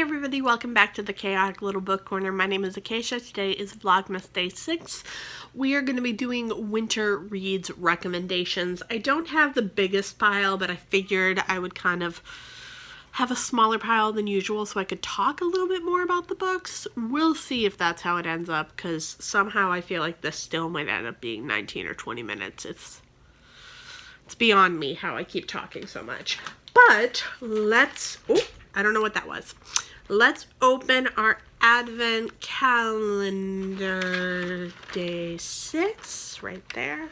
everybody, welcome back to the Chaotic Little Book Corner. My name is Acacia. Today is Vlogmas Day 6. We are going to be doing winter reads recommendations. I don't have the biggest pile, but I figured I would kind of have a smaller pile than usual so I could talk a little bit more about the books. We'll see if that's how it ends up, because somehow I feel like this still might end up being 19 or 20 minutes. It's beyond me how I keep talking so much. But let's... I don't know what that was. Let's open our Advent calendar. Day 6, right there.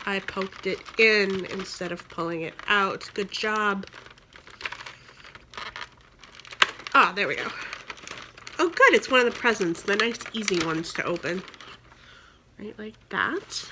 I poked it in instead of pulling it out. Good job. Ah, there we go. Oh, good. It's one of the presents. The nice, easy ones to open. Right, like that.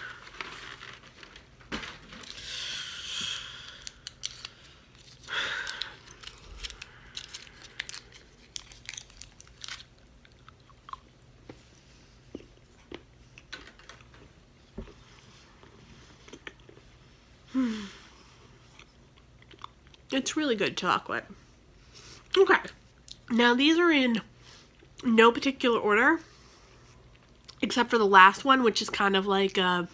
It's really good chocolate. Okay, now these are in no particular order, except for the last one, which is kind of like a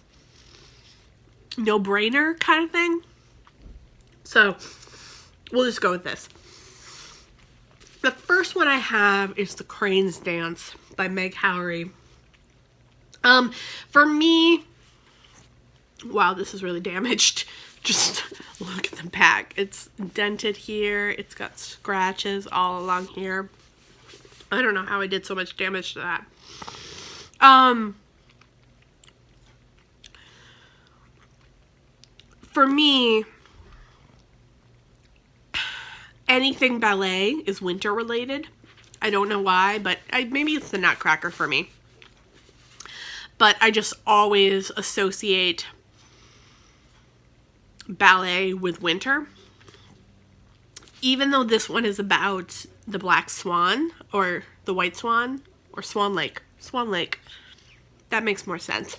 no-brainer kind of thing. So, we'll just go with this. The first one I have is The Crane's Dance by Meg Howry. For me, wow, this is really damaged. Just look at the back. It's dented here. It's got scratches all along here. I don't know how I did so much damage to that. For me, anything ballet is winter related. I don't know why, but maybe it's the Nutcracker for me. But I just always associate ballet with winter. Even though this one is about the black swan or the white swan or Swan Lake. Swan Lake. That makes more sense.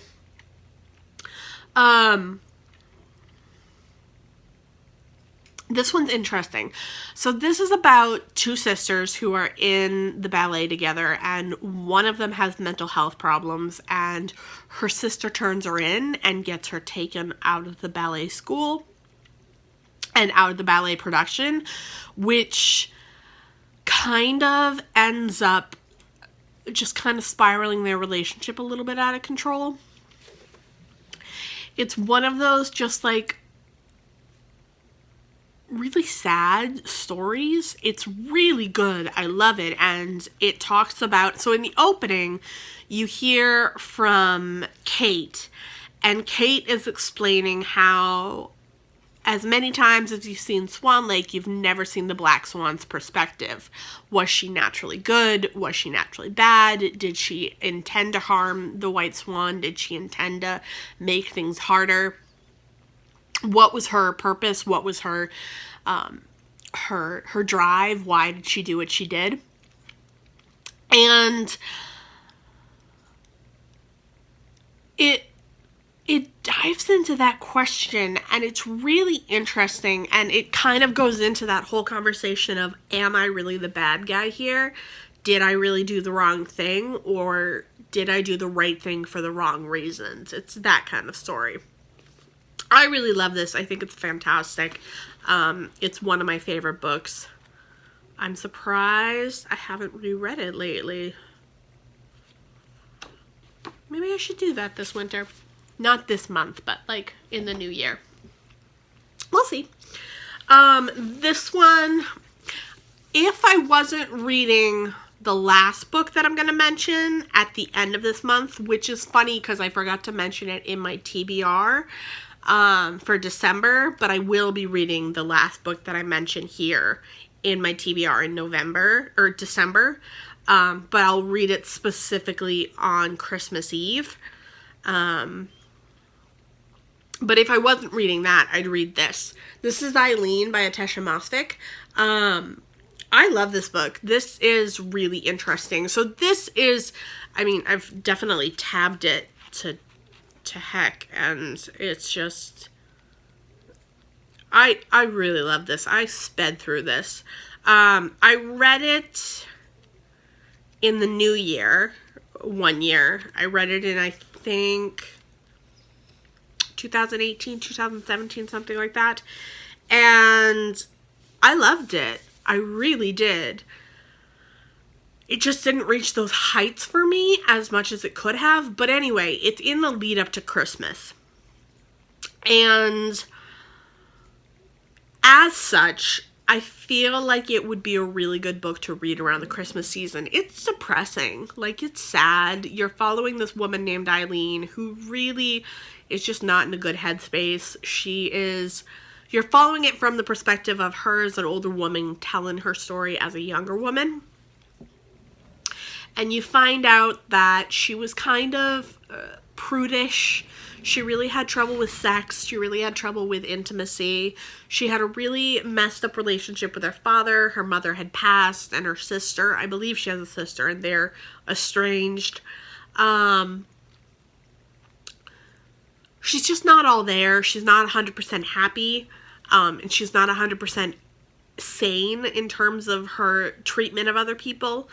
This one's interesting. So this is about two sisters who are in the ballet together, and one of them has mental health problems, and her sister turns her in and gets her taken out of the ballet school and out of the ballet production, which kind of ends up just kind of spiraling their relationship a little bit out of control. It's one of those just like really sad stories. It's really good. I love it. And it talks about, so in the opening, you hear from Kate, and Kate is explaining how as many times as you've seen Swan Lake, you've never seen the black swan's perspective. Was she naturally good? Was she naturally bad? Did she intend to harm the white swan? Did she intend to make things harder? What was her purpose? What was her her drive? Why did she do what she did? And it dives into that question, and it's really interesting, and it kind of goes into that whole conversation of, am I really the bad guy here? Did I really do the wrong thing, or did I do the right thing for the wrong reasons? It's that kind of story. I really love this. I think it's fantastic. It's one of my favorite books. I'm surprised I haven't reread it lately. Maybe I should do that this winter. Not this month, but like in the new year. We'll see. This one, if I wasn't reading the last book that I'm going to mention at the end of this month, which is funny because I forgot to mention it in my TBR for December, but I will be reading the last book that I mentioned here in my TBR in November or December, but I'll read it specifically on Christmas Eve. But if I wasn't reading that, I'd read this. This is Eileen by Acacia. I love this book. This is really interesting. So this is, I mean, I've definitely tabbed it to heck, and it's just, I really love this. I sped through this. I read it in the new year, one year. I read it in, I think, 2018, 2017, something like that. And I loved it. I really did. It just didn't reach those heights for me as much as it could have. But anyway, it's in the lead up to Christmas. And as such, I feel like it would be a really good book to read around the Christmas season. It's depressing. Like, it's sad. You're following this woman named Eileen who really is just not in a good headspace. You're following it from the perspective of her as an older woman telling her story as a younger woman. And you find out that she was kind of prudish. She really had trouble with sex. She really had trouble with intimacy. She had a really messed up relationship with her father. Her mother had passed, and her sister, I believe she has a sister, and they're estranged. She's just not all there. She's not 100% happy. And she's not 100% sane in terms of her treatment of other people.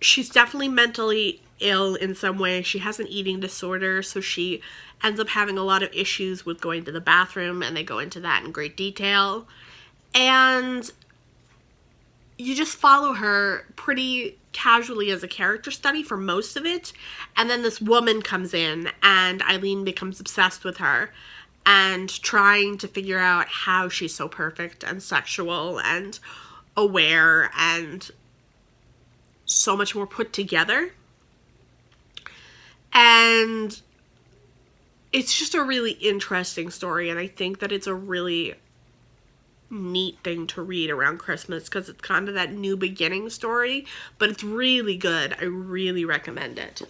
She's definitely mentally ill in some way. She has an eating disorder, so she ends up having a lot of issues with going to the bathroom, and they go into that in great detail. And you just follow her pretty casually as a character study for most of it, and then this woman comes in, and Eileen becomes obsessed with her and trying to figure out how she's so perfect and sexual and aware and so much more put together. And it's just a really interesting story, and I think that it's a really neat thing to read around Christmas because it's kind of that new beginning story, but it's really good. I really recommend it.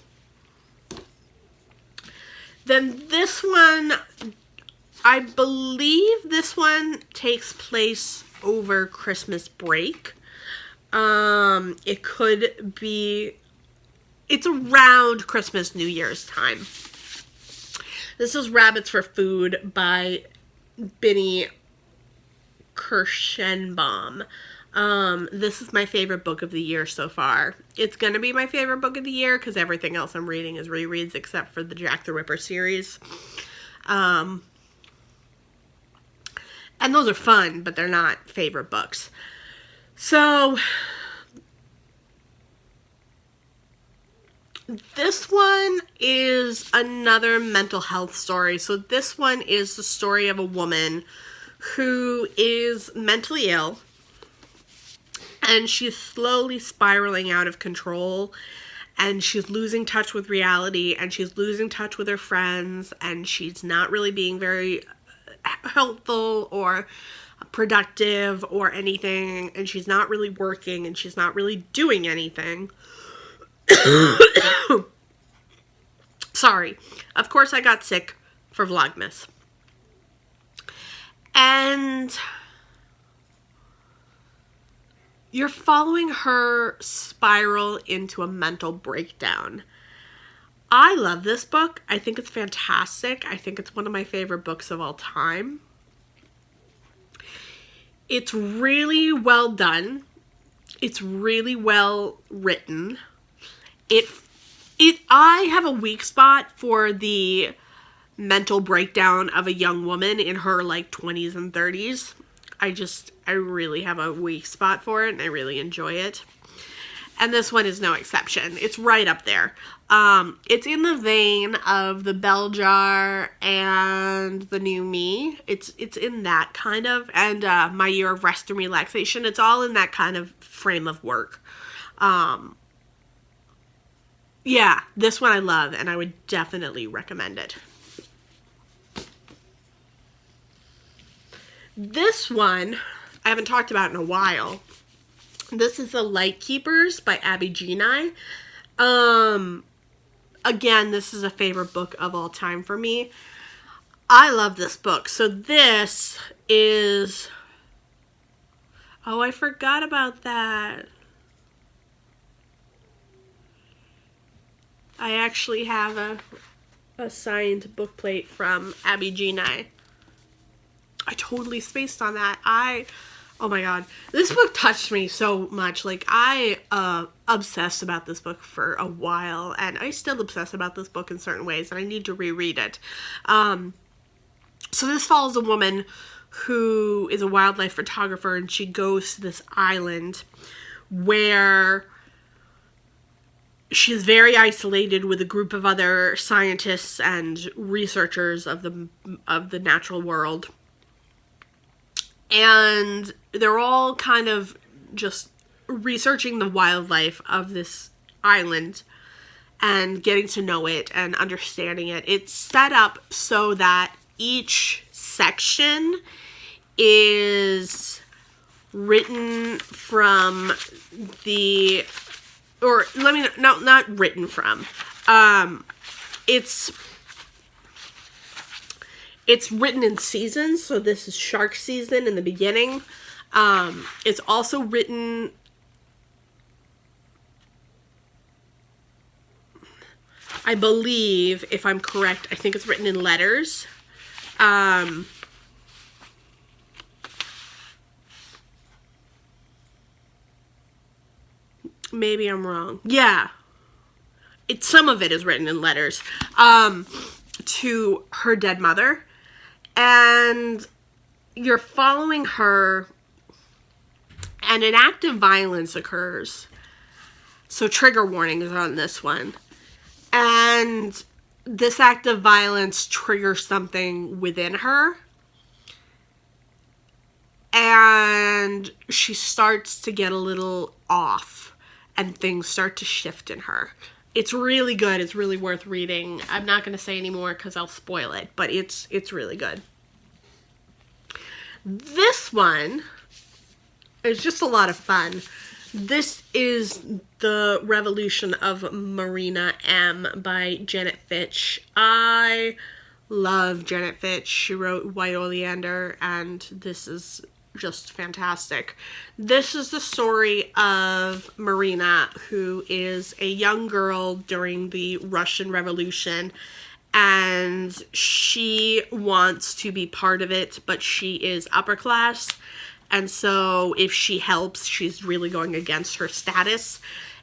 Then this one, I believe this one takes place over Christmas break. It could be, it's around Christmas, New Year's time. This is Rabbits for Food by Binny Kirschenbaum. This is my favorite book of the year so far. It's gonna be my favorite book of the year because everything else I'm reading is rereads except for the Jack the Ripper series. And those are fun, but they're not favorite books. So this one is another mental health story. So this one is the story of a woman who is mentally ill, and she's slowly spiraling out of control, and she's losing touch with reality, and she's losing touch with her friends, and she's not really being very helpful or productive or anything, and she's not really working, and she's not really doing anything. Sorry. Of course I got sick for Vlogmas. And you're following her spiral into a mental breakdown. I love this book. I think it's fantastic. I think it's one of my favorite books of all time. It's really well done. It's really well written. I have a weak spot for the mental breakdown of a young woman in her like 20s and 30s. I really have a weak spot for it, and I really enjoy it. And this one is no exception. It's right up there. It's in the vein of The Bell Jar and The New Me. It's in that kind of, and My Year of Rest and Relaxation. It's all in that kind of frame of work. Yeah, this one I love, and I would definitely recommend it. This one I haven't talked about in a while. This is The Lightkeepers by Abby Genai. Again, this is a favorite book of all time for me. I love this book. So this is... Oh, I forgot about that. I actually have a signed book plate from Abby Genai. I totally spaced on that. Oh my god. This book touched me so much. Like, I obsessed about this book for a while, and I still obsess about this book in certain ways, and I need to reread it. So this follows a woman who is a wildlife photographer, and she goes to this island where she's very isolated with a group of other scientists and researchers of the natural world. And they're all kind of just researching the wildlife of this island and getting to know it and understanding it. It's set up so that each section is written from the, or let me, no, not written from. It's written in seasons, so this is shark season in the beginning. It's also written, I believe, if I'm correct, I think it's written in letters. Maybe I'm wrong. Yeah. Some of it is written in letters to her dead mother. And you're following her, and an act of violence occurs. So trigger warnings on this one. And this act of violence triggers something within her. And she starts to get a little off, and things start to shift in her. It's really good. It's really worth reading. I'm not going to say any more because I'll spoil it, but it's really good. This one is just a lot of fun. This is The Revolution of Morena M by Janet Fitch. I love Janet Fitch. She wrote White Oleander, and this is just fantastic. This is the story of Morena, who is a young girl during the Russian Revolution, and she wants to be part of it, but she is upper class, and so if she helps, she's really going against her status.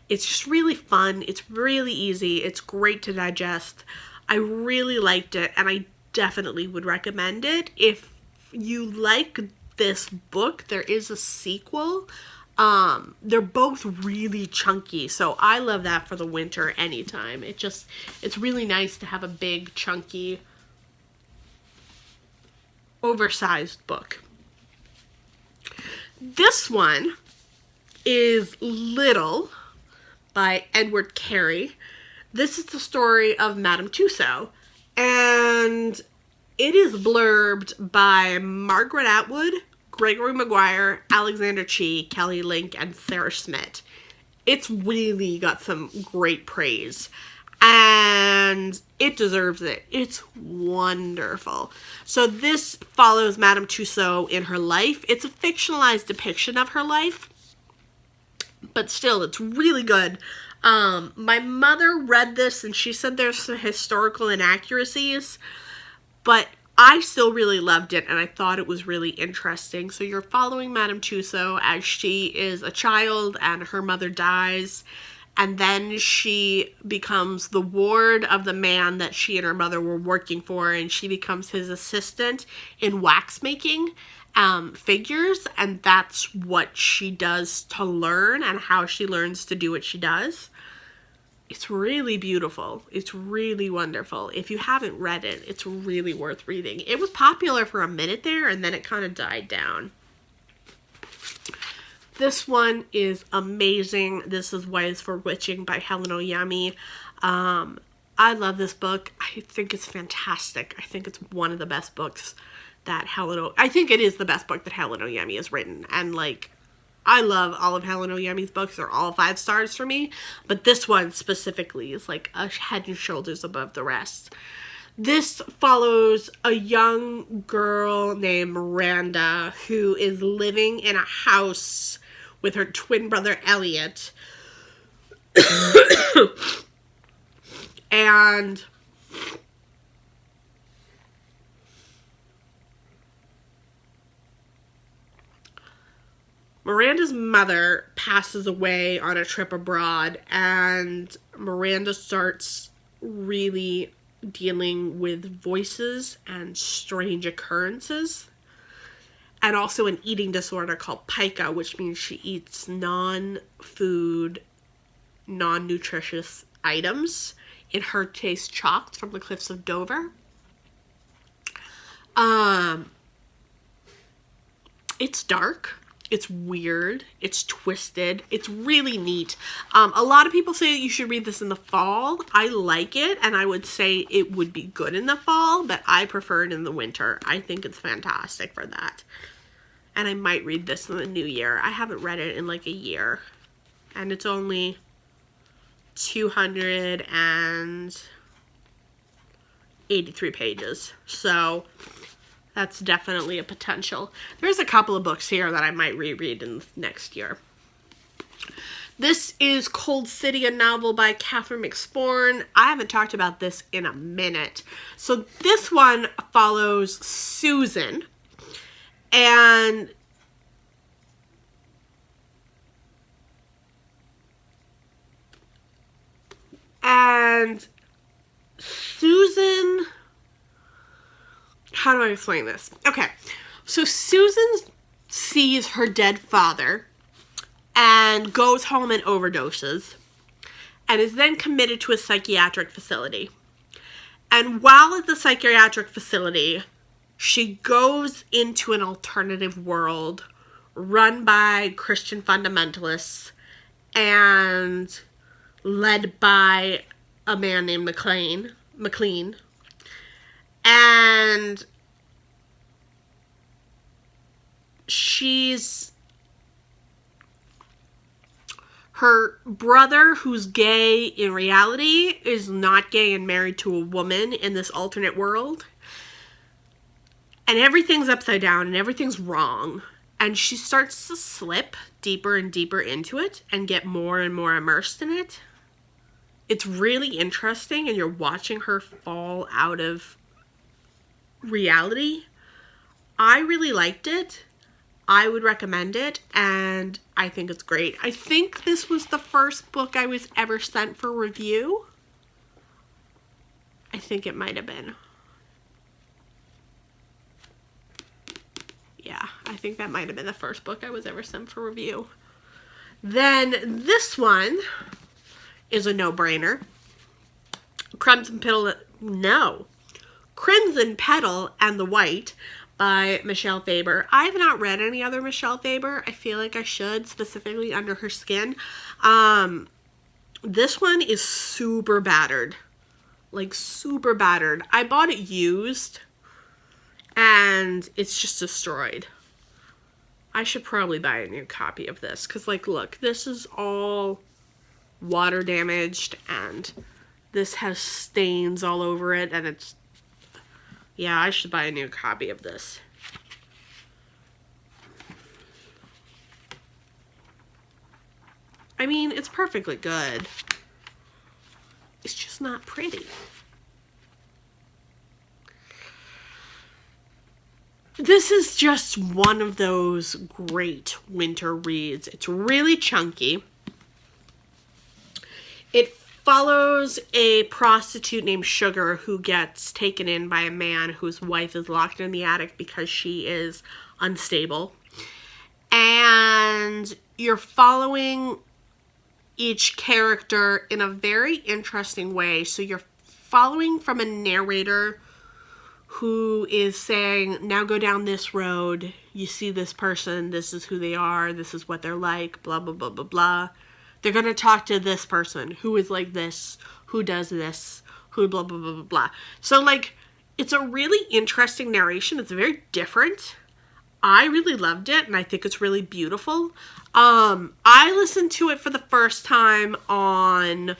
It's just really fun. It's really easy. It's great to digest. I really liked it, and I definitely would recommend it. If you like this book, there is a sequel. They're both really chunky, so I love that for the winter anytime. It's really nice to have a big, chunky, oversized book. This one is Little by Edward Carey. This is the story of Madame Tussaud, and it is blurbed by Margaret Atwood, Gregory Maguire, Alexander Chee, Kelly Link, and Sarah Schmidt. It's really got some great praise, and it deserves it. It's wonderful. So this follows Madame Tussaud in her life. It's a fictionalized depiction of her life, but still, it's really good. My mother read this, and she said there's some historical inaccuracies, but I still really loved it, and I thought it was really interesting. So you're following Madame Tussaud as she is a child and her mother dies, and then she becomes the ward of the man that she and her mother were working for, and she becomes his assistant in wax making figures, and that's what she does to learn and how she learns to do what she does. It's really beautiful. It's really wonderful. If you haven't read it, it's really worth reading. It was popular for a minute there, and then it kind of died down. This one is amazing. This is Wives for Witching by Helen Oyemi. I love this book. I think it's fantastic. I think it's one of the best books that I think it is the best book that Helen Oyemi has written. And, like, I love all of Helen Oyemi's books. They're all 5 stars for me. But this one specifically is like a head and shoulders above the rest. This follows a young girl named Miranda who is living in a house with her twin brother Elliot. And Miranda's mother passes away on a trip abroad, and Miranda starts really dealing with voices and strange occurrences, and also an eating disorder called pica, which means she eats non-food, non-nutritious items. In her case, chalks from the cliffs of Dover. It's dark. It's weird. It's twisted. It's really neat. A lot of people say that you should read this in the fall. I like it, and I would say it would be good in the fall, but I prefer it in the winter. I think it's fantastic for that. And I might read this in the new year. I haven't read it in like a year. And it's only 283 pages. So that's definitely a potential. There's a couple of books here that I might reread in next year. This is Cold City, a novel by Catherine McSporn. I haven't talked about this in a minute. So this one follows Susan. And Susan, how do I explain this? Okay, so Susan sees her dead father and goes home and overdoses and is then committed to a psychiatric facility. And while at the psychiatric facility, she goes into an alternative world run by Christian fundamentalists and led by a man named McLean. And her brother, who's gay in reality, is not gay and married to a woman in this alternate world. And everything's upside down and everything's wrong. And she starts to slip deeper and deeper into it and get more and more immersed in it. It's really interesting, and you're watching her fall out of reality. I really liked it. I would recommend it, and I think it's great. I think this was the first book I was ever sent for review. I think it might have been. Yeah, I think that might have been the first book I was ever sent for review. Then this one is a no-brainer. Crimson Petal and the White by Michelle Faber. I have not read any other Michelle Faber. I feel like I should, specifically Under Her Skin. This one is super battered. Like, super battered. I bought it used, and it's just destroyed. I should probably buy a new copy of this, because, like, look, this is all water damaged, and this has stains all over it, and it's, yeah, I should buy a new copy of this. I mean, it's perfectly good. It's just not pretty. This is just one of those great winter reads. It's really chunky. It follows a prostitute named Sugar who gets taken in by a man whose wife is locked in the attic because she is unstable. And you're following each character in a very interesting way. So you're following from a narrator who is saying, now go down this road, you see this person, this is who they are, this is what they're like, blah, blah, blah, blah, blah. They're going to talk to this person who is like this, who does this, who blah, blah, blah, blah, blah. So, like, it's a really interesting narration. It's very different. I really loved it, and I think it's really beautiful. I listened to it for the first time on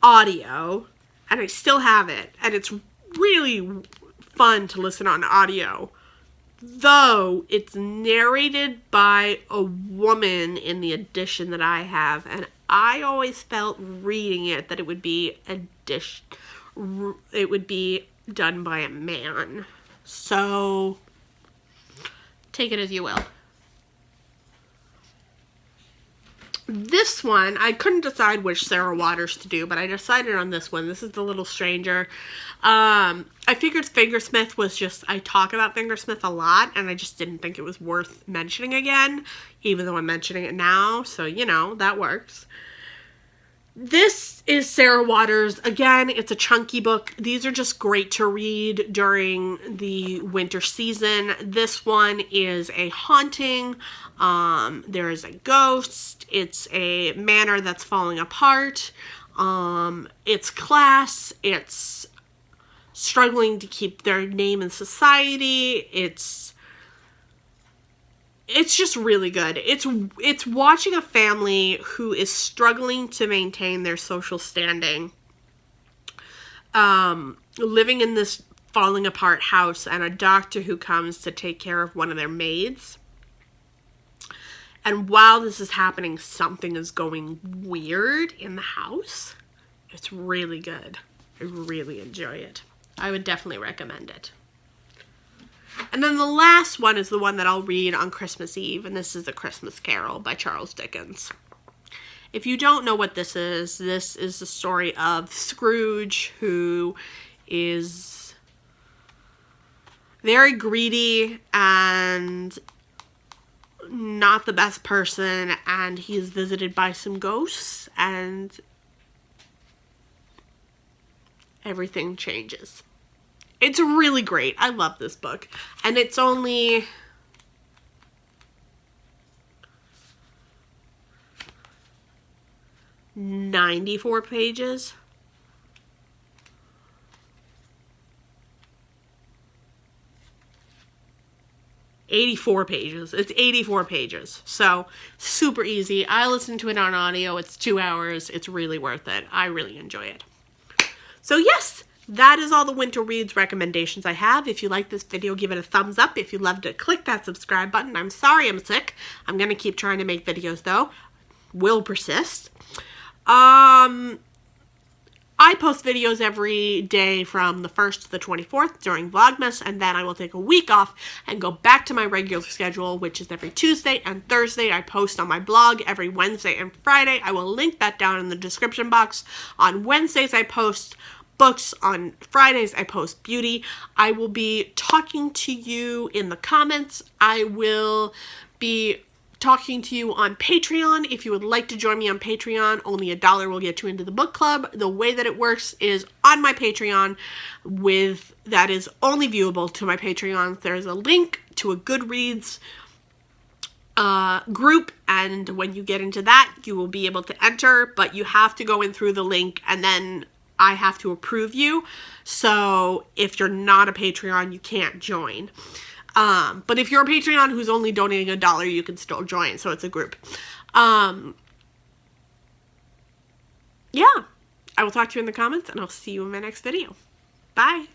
audio, and I still have it, and it's really fun to listen on audio. Though it's narrated by a woman in the edition that I have, and I always felt reading it that it would be done by a man. So take it as you will. This one, I couldn't decide which Sarah Waters to do, but I decided on this one. This is The Little Stranger. I figured Fingersmith was just, I talk about Fingersmith a lot, and I just didn't think it was worth mentioning again, even though I'm mentioning it now, so, you know, that works. This is Sarah Waters. Again, it's a chunky book. These are just great to read during the winter season. This one is a haunting. There is a ghost. It's a manor that's falling apart. It's class. It's struggling to keep their name in society. It's just really good. It's watching a family who is struggling to maintain their social standing, living in this falling apart house, and a doctor who comes to take care of one of their maids. And while this is happening, something is going weird in the house. It's really good. I really enjoy it. I would definitely recommend it. And then the last one is the one that I'll read on Christmas Eve, and this is A Christmas Carol by Charles Dickens. If you don't know what this is the story of Scrooge, who is very greedy and not the best person, and he is visited by some ghosts, and everything changes. It's really great. I love this book. And it's only 94 pages. $84 pages. It's 84 pages. So, super easy. I listened to it on audio. It's 2 hours. It's really worth it. I really enjoy it. So, yes, that is all the winter reads recommendations I have. If you like this video, give it a thumbs up. If you loved it, click that subscribe button. I'm sorry I'm sick. I'm going to keep trying to make videos, though. Will persist. I post videos every day from the 1st to the 24th during Vlogmas, and then I will take a week off and go back to my regular schedule, which is every Tuesday and Thursday. I post on my blog every Wednesday and Friday. I will link that down in the description box. On Wednesdays, I post books. On Fridays, I post beauty. I will be talking to you in the comments. I will be talking to you on Patreon. If you would like to join me on Patreon, only $1 will get you into the book club. The way that it works is on my Patreon, that is only viewable to my Patreons. There's a link to a Goodreads group, and when you get into that, you will be able to enter, but you have to go in through the link, and then I have to approve you. So if you're not a Patreon, you can't join. But if you're a Patreon who's only donating $1, you can still join. So it's a group. Yeah. I will talk to you in the comments, and I'll see you in my next video. Bye.